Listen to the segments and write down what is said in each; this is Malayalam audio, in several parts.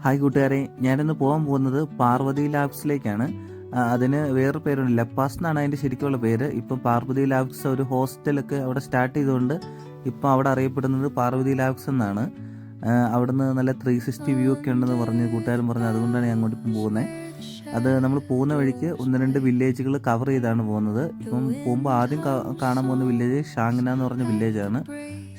ഹായ് കൂട്ടുകാരെ, ഞാനിന്ന് പോകാൻ പോകുന്നത് പാർവതി ലാബ്സിലേക്കാണ്. അതിന് വേറെ പേരുണ്ട്, ലപ്പാസ് എന്നാണ് അതിൻ്റെ ശരിക്കുള്ള പേര്. ഇപ്പം പാർവതി ലാബ്സ് ഒരു ഹോസ്റ്റലൊക്കെ അവിടെ സ്റ്റാർട്ട് ചെയ്തുകൊണ്ട് ഇപ്പം അവിടെ അറിയപ്പെടുന്നത് പാർവതി ലാബ്സ് എന്നാണ്. അവിടുന്ന് നല്ല 360 വ്യൂ ഒക്കെ ഉണ്ടെന്ന് പറഞ്ഞ് കൂട്ടുകാരൻ പറഞ്ഞു. അതുകൊണ്ടാണ് ഞാൻ അങ്ങോട്ട് ഇപ്പം പോകുന്നത്. അത് നമ്മൾ പോകുന്ന വഴിക്ക് 1-2 വില്ലേജുകൾ കവർ ചെയ്താണ് പോകുന്നത്. ഇപ്പം പോകുമ്പോൾ ആദ്യം കാണാൻ പോകുന്ന വില്ലേജ് ഷാങ്ന എന്ന് പറഞ്ഞ വില്ലേജാണ്.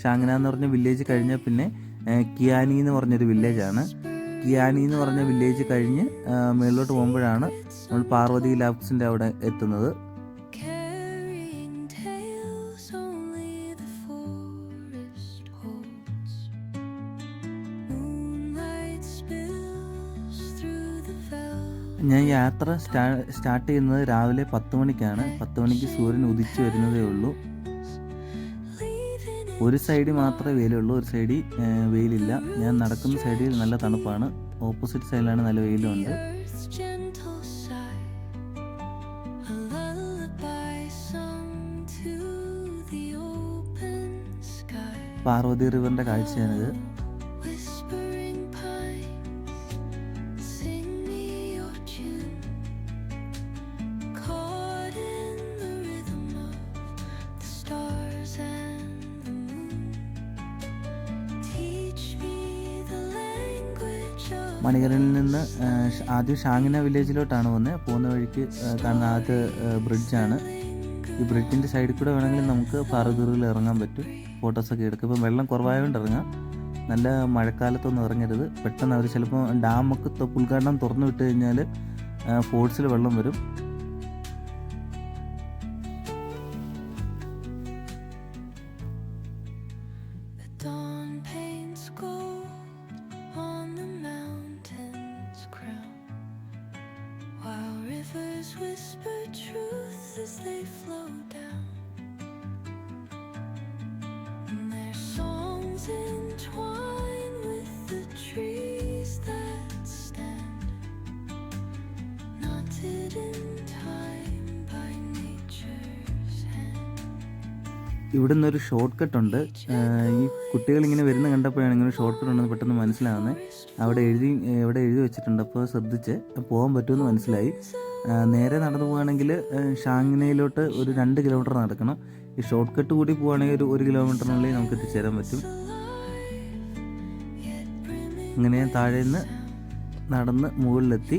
ഷാങ്ന എന്ന് പറഞ്ഞ വില്ലേജ് കഴിഞ്ഞാൽ പിന്നെ കിയാനി എന്ന് പറഞ്ഞൊരു വില്ലേജാണ്. കിയാനി എന്ന് പറഞ്ഞ വില്ലേജ് കഴിഞ്ഞ് മേളിലോട്ട് പോകുമ്പോഴാണ് നമ്മൾ പാർവതി ലാബ്സിൻ്റെ അവിടെ എത്തുന്നത്. ഞാൻ യാത്ര സ്റ്റാർട്ട് ചെയ്യുന്നത് രാവിലെ 10 മണിക്കാണ്. 10 മണിക്ക് സൂര്യൻ ഉദിച്ചു വരുന്നതേ ഉള്ളൂ. ഒരു സൈഡിൽ മാത്രമേ വെയിലുള്ളൂ, ഒരു സൈഡിൽ വെയിലില്ല. ഞാൻ നടക്കുന്ന സൈഡിൽ നല്ല തണുപ്പാണ്, ഓപ്പോസിറ്റ് സൈഡിലാണ് നല്ല വെയിലുണ്ട്. പാർവതി റിവറിൻ്റെ കാഴ്ചയാണിത്. മണികരനിൽ നിന്ന് ആദ്യം ഷാങ്ന വില്ലേജിലോട്ടാണ് പോകുന്ന വഴിക്ക് കാണുന്ന ആദ്യത്തെ ബ്രിഡ്ജാണ്. ഈ ബ്രിഡ്ജിൻ്റെ സൈഡിൽ കൂടെ വേണമെങ്കിൽ നമുക്ക് പാർവതിയിൽ ഇറങ്ങാൻ പറ്റും, ഫോട്ടോസൊക്കെ എടുക്കും. ഇപ്പം വെള്ളം കുറവായതുകൊണ്ട് ഇറങ്ങാം. നല്ല മഴക്കാലത്തൊന്നും ഇറങ്ങരുത്. പെട്ടെന്ന് അവർ ചിലപ്പോൾ ഡാമൊക്കെ ഉദ്ഘാടനം തുറന്നു വിട്ട് കഴിഞ്ഞാൽ ഫോഴ്സിൽ വെള്ളം വരും. Whisper truth as they flow down, and their songs entwine with the trees that stand, knotted in time by nature's hand. ഇവിടെ നിന്നൊരു ഷോർട്ട് കട്ട് ഉണ്ട്. ഈ കുട്ടികൾ ഇങ്ങനെ വരുന്ന കണ്ടപ്പോഴാണ് ഇങ്ങനെ ഷോർട്ട് കട്ട് ഉണ്ടെന്ന് പെട്ടെന്ന് മനസ്സിലാവുന്നത്. അവിടെ എഴുതി വെച്ചിട്ടുണ്ട്, അപ്പോൾ ശ്രദ്ധിച്ച് പോകാൻ പറ്റുമെന്ന് മനസ്സിലായി. നേരെ നടന്നു പോവുകയാണെങ്കിൽ ഷാങ്നയിലോട്ട് ഒരു 2 കിലോമീറ്റർ നടക്കണം. ഈ ഷോർട്ട് കട്ട് കൂടി പോവുകയാണെങ്കിൽ ഒരു 1 കിലോമീറ്ററിനുള്ളിൽ നമുക്ക് എത്തിച്ചേരാൻ പറ്റും. അങ്ങനെ താഴെ നിന്ന് നടന്ന് മുകളിലെത്തി.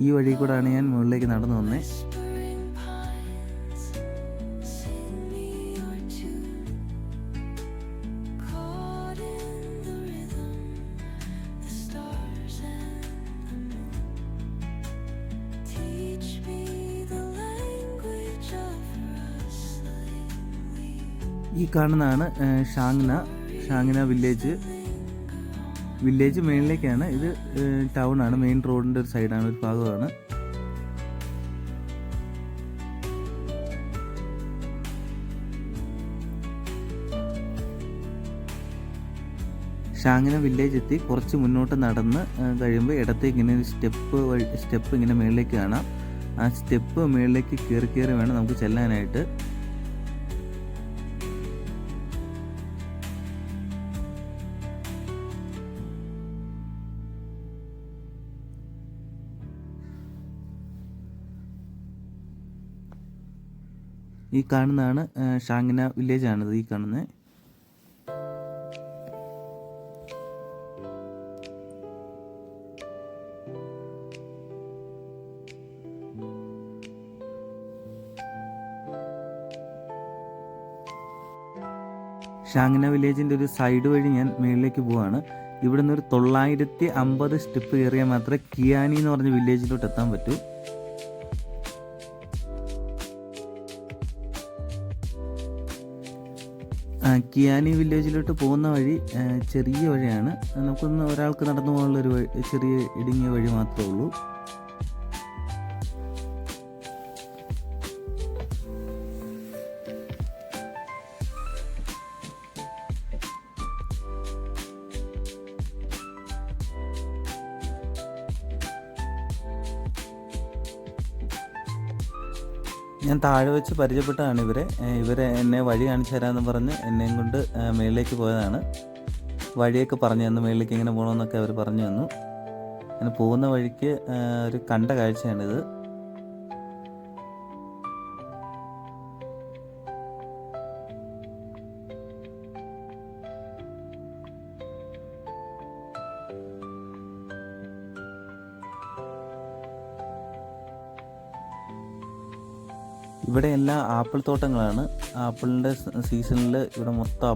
ഈ വഴി കൂടെയാണ് ഞാൻ മുകളിലേക്ക് നടന്നു വന്നത്. ഈ കാണുന്നതാണ് ഷാങ്ന വില്ലേജ് മെയിനിലേക്കാണ്. ഇത് ടൗൺ ആണ്, മെയിൻ റോഡിൻ്റെ ഒരു സൈഡാണ്, ഒരു ഭാഗമാണ്. ഷാങ്ന വില്ലേജ് എത്തി കുറച്ച് മുന്നോട്ട് നടന്ന് കഴിയുമ്പോൾ ഇടത്തേക്ക് ഇങ്ങനെ ഒരു സ്റ്റെപ്പ് ഇങ്ങനെ മുകളിലേക്ക് കാണാം. ആ സ്റ്റെപ്പ് മുകളിലേക്ക് കയറി വേണം നമുക്ക് ചെല്ലാനായിട്ട്. ഈ കാണുന്നതാണ് ഷാങ്ന വില്ലേജാണിത്. ഈ കാണുന്നത് ഷാങ്ന വില്ലേജിൻ്റെ ഒരു സൈഡ് വഴി ഞാൻ മുകളിലേക്ക് പോവാണ്. ഇവിടെ നിന്ന് ഒരു 950 സ്റ്റെപ്പ് കയറിയാൽ മാത്രമേ കിയാനി എന്ന് പറഞ്ഞ വില്ലേജിലോട്ട് എത്താൻ പറ്റൂ. കിയാനി വില്ലേജിലോട്ട് പോകുന്ന വഴി ചെറിയ വഴിയാണ്. ഒരാൾക്ക് നടന്നു പോകാനുള്ളൊരു ചെറിയ ഇടുങ്ങിയ വഴി മാത്രമേ ഉള്ളൂ. ഞാൻ താഴെ വെച്ച് പരിചയപ്പെട്ടതാണ് ഇവരെ എന്നെ വഴി കാണിച്ചു തരാമെന്ന് പറഞ്ഞ് എന്നെയും കൊണ്ട് മേളിലേക്ക് പോയതാണ്. വഴിയൊക്കെ പറഞ്ഞു തന്നു, മേളിലേക്ക് എങ്ങനെ പോകണമെന്നൊക്കെ അവർ പറഞ്ഞു തന്നു. അങ്ങനെ പോകുന്ന വഴിക്ക് ഒരു കണ്ട കാഴ്ചയാണിത്. ഇവിടെ എല്ലാം ആപ്പിൾ തോട്ടങ്ങളാണ്. ആപ്പിളിൻ്റെ സീസണിൽ ഇവിടെ മൊത്തം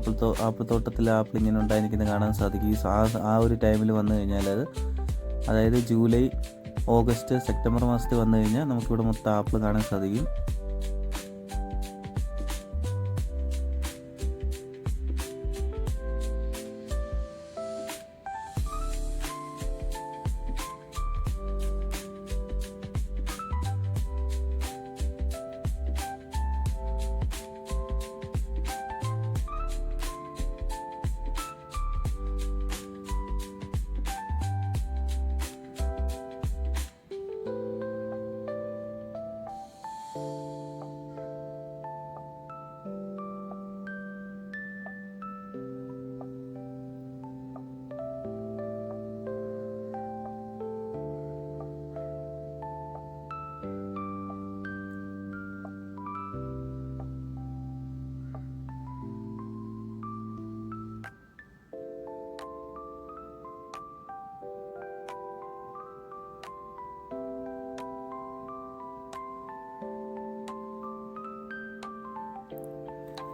ആപ്പിൾ തോട്ടത്തിൽ ആപ്പിൾ ഇങ്ങനെ ഉണ്ടായിരിക്കുന്നത് കാണാൻ സാധിക്കും. ആ ഒരു ടൈമിൽ വന്നു കഴിഞ്ഞാൽ അതായത് ജൂലൈ, ഓഗസ്റ്റ്, സെപ്റ്റംബർ മാസത്തിൽ വന്നു കഴിഞ്ഞാൽ നമുക്കിവിടെ മൊത്തം ആപ്പിൾ കാണാൻ സാധിക്കും.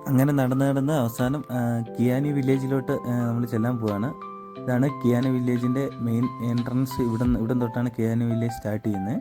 അങ്ങനെ നടന്ന് അവസാനം കിയാനി വില്ലേജിലോട്ട് നമ്മൾ ചെല്ലാൻ പോവാണ്. ഇതാണ് കിയാനി വില്ലേജിൻ്റെ മെയിൻ എൻട്രൻസ്. ഇവിടെ തൊട്ടാണ് കിയാനി വില്ലേജ് സ്റ്റാർട്ട് ചെയ്യുന്നത്.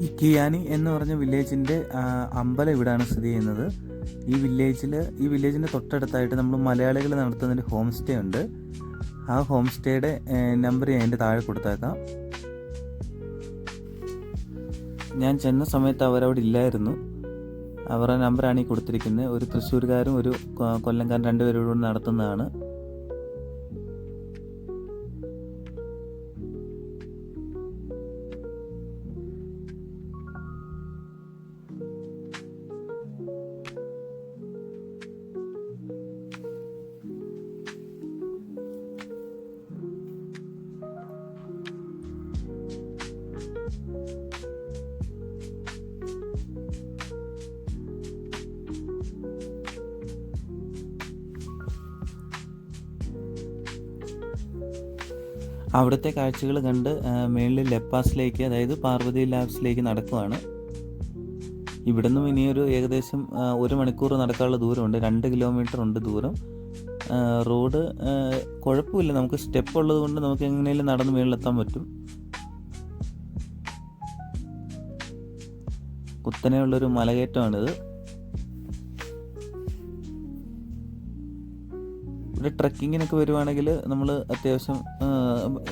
ഈ കിയാനി എന്ന് പറഞ്ഞ വില്ലേജിൻ്റെ അമ്പലം ഇവിടെയാണ് സ്ഥിതി ചെയ്യുന്നത്. ഈ വില്ലേജിൻ്റെ തൊട്ടടുത്തായിട്ട് നമ്മൾ മലയാളികൾ നടത്തുന്നൊരു ഹോം സ്റ്റേ ഉണ്ട്. ആ ഹോം സ്റ്റേയുടെ നമ്പർ ഞാൻ അതിൻ്റെ താഴെ കൊടുത്തേക്കാം. ഞാൻ ചെന്ന സമയത്ത് അവരവിടെ ഇല്ലായിരുന്നു. അവരുടെ നമ്പറാണ് ഈ കൊടുത്തിരിക്കുന്നത്. ഒരു തൃശ്ശൂർക്കാരും ഒരു കൊല്ലംകാരൻ രണ്ടുപേരും കൂടി നടത്തുന്നതാണ്. അവിടുത്തെ കാഴ്ചകൾ കണ്ട് മേളിൽ ലെപ്പാസിലേക്ക്, അതായത് പാർവതി ലാബ്സിലേക്ക് നടക്കുവാണ്. ഇവിടെ നിന്നും ഇനിയൊരു ഏകദേശം 1 മണിക്കൂർ നടക്കാനുള്ള ദൂരമുണ്ട്. 2 കിലോമീറ്റർ ഉണ്ട് ദൂരം. റോഡ് കുഴപ്പമില്ല, നമുക്ക് സ്റ്റെപ്പ് ഉള്ളത് കൊണ്ട് നമുക്ക് എങ്ങനെയും നടന്ന് മേളിലെത്താൻ പറ്റും. കുത്തനെയുള്ളൊരു മലകയറ്റമാണിത്. ഇവിടെ ട്രക്കിങ്ങിനൊക്കെ വരുവാണെങ്കിൽ നമ്മൾ അത്യാവശ്യം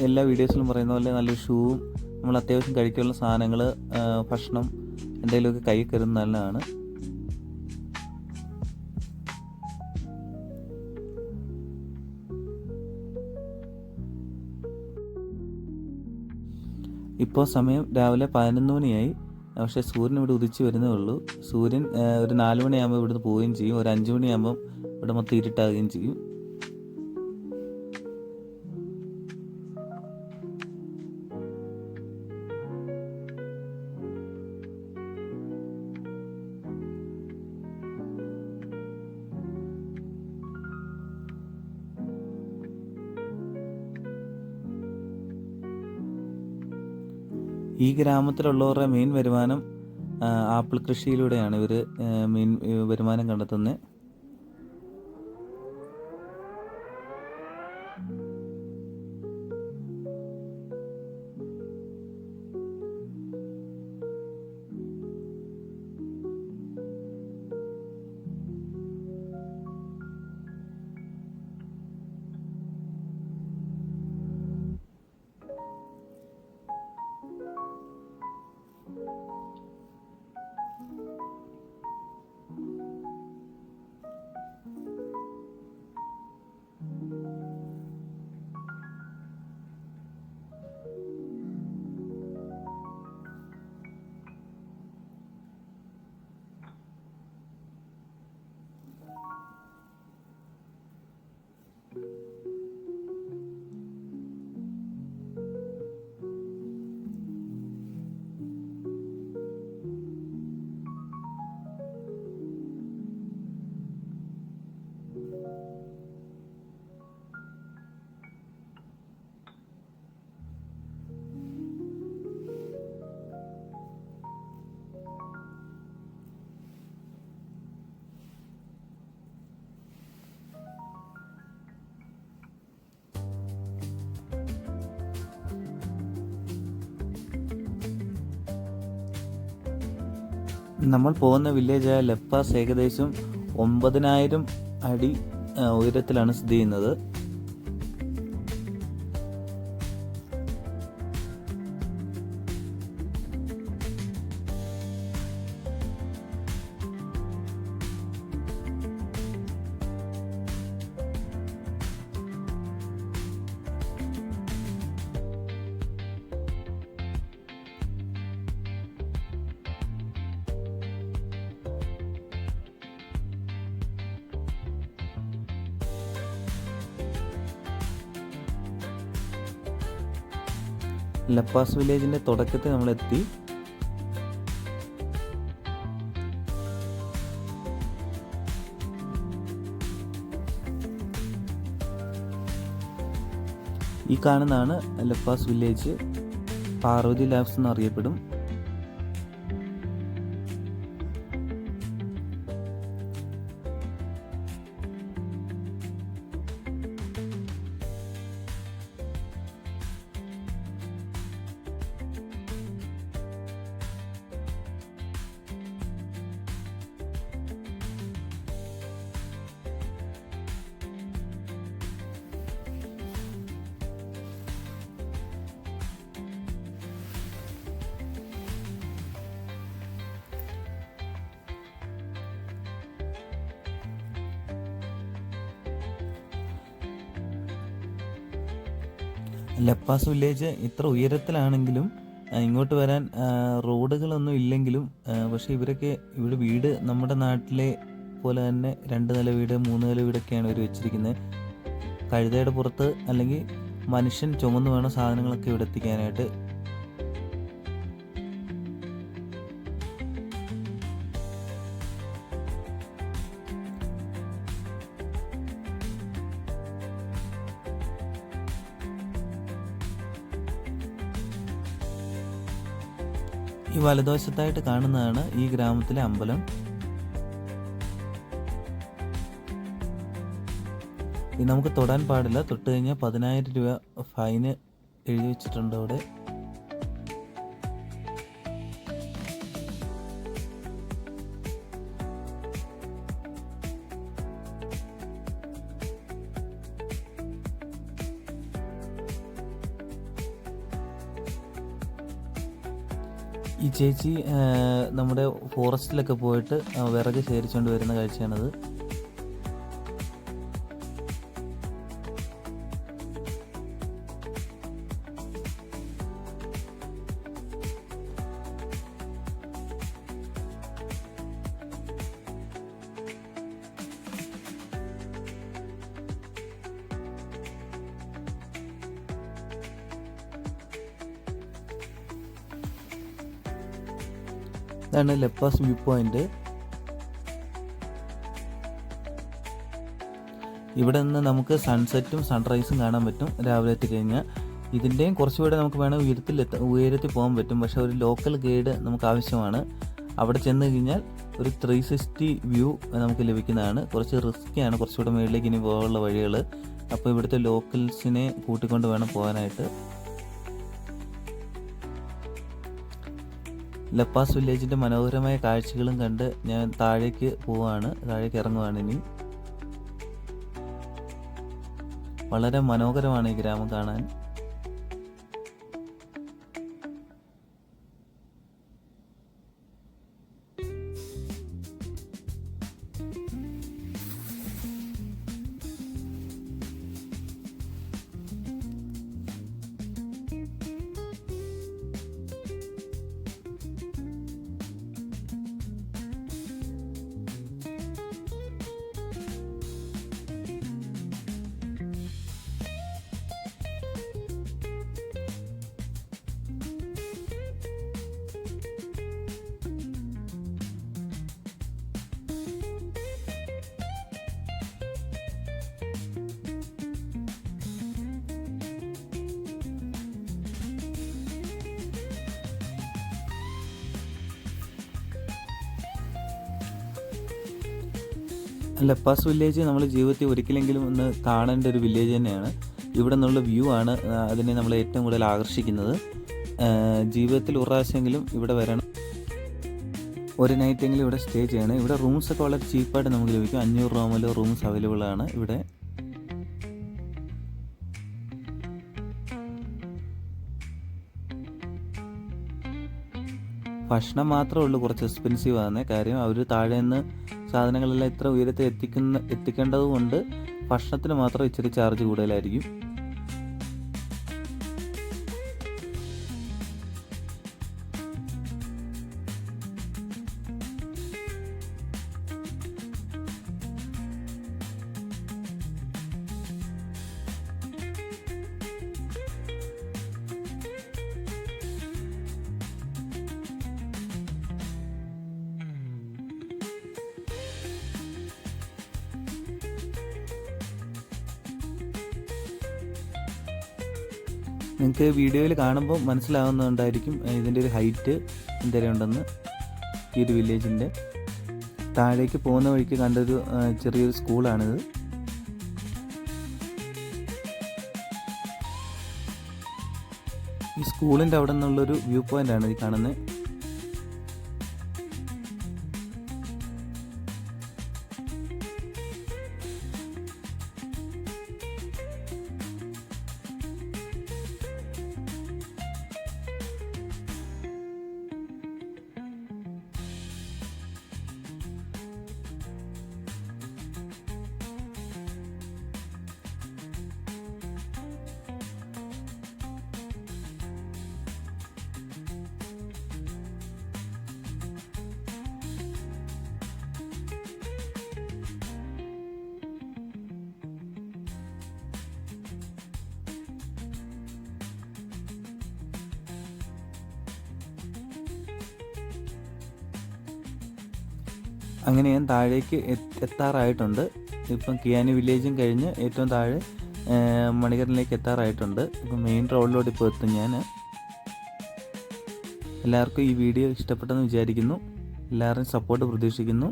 എല്ലാ വീഡിയോസിലും പറയുന്ന പോലെ നല്ലൊരു ഷൂവും നമ്മൾ അത്യാവശ്യം കഴിക്കാനുള്ള സാധനങ്ങൾ, ഭക്ഷണം എന്തെങ്കിലുമൊക്കെ കൈ കയറുന്ന നല്ലതാണ്. ഇപ്പോൾ സമയം രാവിലെ 11 മണിയായി. പക്ഷേ സൂര്യൻ ഇവിടെ ഉദിച്ച് വരുന്നേ ഉള്ളൂ. സൂര്യൻ ഒരു 4 മണിയാകുമ്പോൾ ഇവിടുന്ന് പോവുകയും ചെയ്യും. ഒരു 5 മണിയാകുമ്പം ഇവിടെ മൊത്തം ഇരുട്ടാകുകയും ചെയ്യും. ഈ ഗ്രാമത്തിലുള്ളവരുടെ മെയിൻ വരുമാനം ആപ്പിൾ കൃഷിയിലൂടെയാണ് ഇവർ മെയിൻ വരുമാനം കണ്ടെത്തുന്നത്. നമ്മൾ പോകുന്ന വില്ലേജായ ലപ്പാസ് ഏകദേശം 9,000 അടി ഉയരത്തിലാണ് സ്ഥിതി ചെയ്യുന്നത്. ലപ്പാസ് വില്ലേജിൻ്റെ തുടക്കത്തിൽ നമ്മളെത്തി. ഈ കാണുന്നതാണ് ലപ്പാസ് വില്ലേജ്. പാർവതി ലാബ്സ് എന്നറിയപ്പെടും. ലപ്പാസ് വില്ലേജ് ഇത്ര ഉയരത്തിലാണെങ്കിലും ഇങ്ങോട്ട് വരാൻ റോഡുകളൊന്നും ഇല്ലെങ്കിലും പക്ഷേ ഇവിടെ വീട് നമ്മുടെ നാട്ടിലെ പോലെ തന്നെ 2 നില വീട് 3 നില വീടൊക്കെയാണ് ഇവർ വെച്ചിരിക്കുന്നത്. കഴുതയുടെ പുറത്ത് അല്ലെങ്കിൽ മനുഷ്യൻ ചുമന്ന് വേണം സാധനങ്ങളൊക്കെ ഇവിടെ എത്തിക്കാനായിട്ട്. ഈ വലതുവശത്തായിട്ട് കാണുന്നതാണ് ഈ ഗ്രാമത്തിലെ അമ്പലം. ഇത് നമുക്ക് തൊടാൻ പാടില്ല. തൊട്ട് കഴിഞ്ഞാൽ 10,000 രൂപ ഫൈന് എഴുതി വെച്ചിട്ടുണ്ട് അവിടെ. ഈ ചേച്ചി നമ്മുടെ ഫോറസ്റ്റിലൊക്കെ പോയിട്ട് വിറക് ശേഖരിച്ചുകൊണ്ട് വരുന്ന കാഴ്ചയാണത്. ഇതാണ് ലെപ്പാസ് വ്യൂ പോയിന്റ്. ഇവിടെ നിന്ന് നമുക്ക് സൺസെറ്റും സൺറൈസും കാണാൻ പറ്റും രാവിലെ എത്തിക്കഴിഞ്ഞാൽ. ഇതിൻ്റെയും കുറച്ചുകൂടെ നമുക്ക് വേണം ഉയരത്തിൽ പോകാൻ പറ്റും. പക്ഷേ ഒരു ലോക്കൽ ഗൈഡ് നമുക്ക് ആവശ്യമാണ്. അവിടെ ചെന്ന് കഴിഞ്ഞാൽ ഒരു 360 വ്യൂ നമുക്ക് ലഭിക്കുന്നതാണ്. കുറച്ച് റിസ്ക്കിയാണ് കുറച്ചുകൂടെ മുകളിലേക്ക് ഇനി പോകാനുള്ള വഴികൾ. അപ്പോൾ ഇവിടുത്തെ ലോക്കൽസിനെ കൂട്ടിക്കൊണ്ട് വേണം പോകാനായിട്ട്. ലപ്പാസ് വില്ലേജിൻ്റെ മനോഹരമായ കാഴ്ചകളും കണ്ട് ഞാൻ താഴേക്ക് ഇറങ്ങുവാണ് ഇനി. വളരെ മനോഹരമാണ് ഈ ഗ്രാമം കാണാൻ. ലപ്പാസ് വില്ലേജ് നമ്മൾ ജീവിതത്തിൽ ഒരിക്കലെങ്കിലും ഒന്ന് കാണേണ്ട ഒരു വില്ലേജ് തന്നെയാണ്. ഇവിടെ നിന്നുള്ള വ്യൂ ആണ് അതിനെ നമ്മളെ ഏറ്റവും കൂടുതൽ ആകർഷിക്കുന്നത്. ജീവിതത്തിൽ ഒരു പ്രാവശ്യമെങ്കിലും ഇവിടെ വരണം. ഒരു നൈറ്റെങ്കിലും ഇവിടെ സ്റ്റേ ചെയ്യണം. ഇവിടെ റൂംസൊക്കെ വളരെ ചീപ്പായിട്ട് നമുക്ക് ലഭിക്കും. 500 രൂപ മുതൽ റൂംസ് അവൈലബിൾ ആണ് ഇവിടെ. ഭക്ഷണം മാത്രമേ ഉള്ളൂ കുറച്ച് എക്സ്പെൻസീവ് ആകുന്നത്. കാര്യം അവർ താഴെ നിന്ന് സാധനങ്ങളെല്ലാം ഇത്ര ഉയരത്തിൽ എത്തിക്കേണ്ടത് കൊണ്ട് ഭക്ഷണത്തിന് മാത്രം ഇച്ചിരി ചാർജ് കൂടുതലായിരിക്കും. നിങ്ങൾക്ക് വീഡിയോയിൽ കാണുമ്പോൾ മനസ്സിലാവുന്നുണ്ടായിരിക്കും ഇതിൻ്റെ ഒരു ഹൈറ്റ് എന്തേലും ഉണ്ടെന്ന്. ഈ ഒരു വില്ലേജിൻ്റെ താഴേക്ക് പോകുന്ന വഴിക്ക് കണ്ടൊരു ചെറിയൊരു സ്കൂളാണിത്. ഈ സ്കൂളിൻ്റെ അവിടെ നിന്നുള്ളൊരു വ്യൂ പോയിൻ്റാണ് ഈ കാണുന്നത്. അങ്ങനെ ഞാൻ താഴേക്ക് എത്താറായിട്ടുണ്ട്. ഇപ്പം കിയാനി വില്ലേജും കഴിഞ്ഞ് ഏറ്റവും താഴെ മണികരണിലേക്ക് എത്താറായിട്ടുണ്ട്. ഇപ്പം മെയിൻ റോഡിലോട്ട് ഇപ്പോൾ എത്തും ഞാൻ. എല്ലാവർക്കും ഈ വീഡിയോ ഇഷ്ടപ്പെട്ടെന്ന് വിചാരിക്കുന്നു. എല്ലാവരും സപ്പോർട്ട് പ്രതീക്ഷിക്കുന്നു.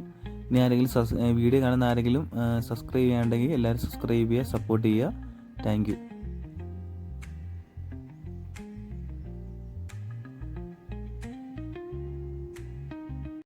ഇനി ആരെങ്കിലും വീഡിയോ കാണുന്ന ആരെങ്കിലും സബ്സ്ക്രൈബ് ചെയ്യാണ്ടെങ്കിൽ എല്ലാവരും സബ്സ്ക്രൈബ് ചെയ്യുക, സപ്പോർട്ട് ചെയ്യുക. Thank you.